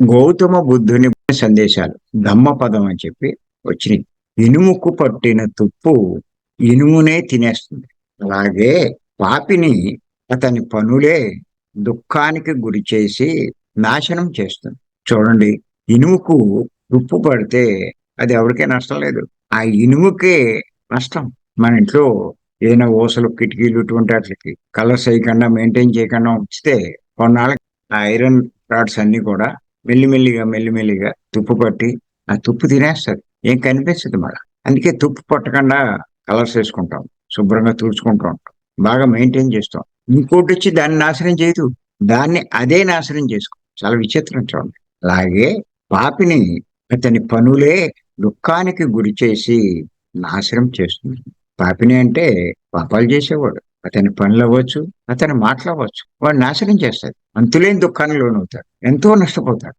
గౌతమ బుద్ధుని సందేశాలు ధమ్మపదం అని చెప్పి వచ్చినాయి. ఇనుముకు పట్టిన తుప్పు ఇనుమునే తినేస్తుంది. అలాగే పాపిని అతని పనులే దుఃఖానికి గురి చేసి నాశనం చేస్తుంది. చూడండి, ఇనుముకు తుప్పు పడితే అది ఎవరికీ నష్టం లేదు, ఆ ఇనుముకే నష్టం. మన ఇంట్లో ఏదైనా ఓసలు కిటికీలు ఇటువంటి వాటికి కలర్స్ వేయకుండా మెయింటైన్ చేయకుండా ఉంచితే కొన్నాళ్ళకి ఆ ఐరన్ రాడ్స్ అన్ని కూడా మెల్లిమెల్లిగా మెల్లిమెల్లిగా తుప్పు పట్టి ఆ తుప్పు తినేస్తుంది, ఏం కనిపిస్తుంది మళ్ళా. అందుకే తుప్పు పట్టకుండా కలర్స్ వేసుకుంటాం, శుభ్రంగా తుడుచుకుంటూ ఉంటాం, బాగా మెయింటైన్ చేస్తాం. ఇంకోటి వచ్చి దాన్ని నాశనం చేయదు, దాన్ని అదే నాశనం చేసుకో. చాలా విచిత్రం చూడండి. అలాగే పాపిని అతని పనులే దుఃఖానికి గురి చేసి నాశనం చేస్తుంది. పాపిని అంటే పాపాలు చేసేవాడు, అతని పనులు అవ్వచ్చు, అతని మాటలు అవ్వచ్చు, వాడు నాశనం చేస్తాడు, అంతులేని దుఃఖానికి లోనవుతాడు, ఎంతో నష్టపోతాడు.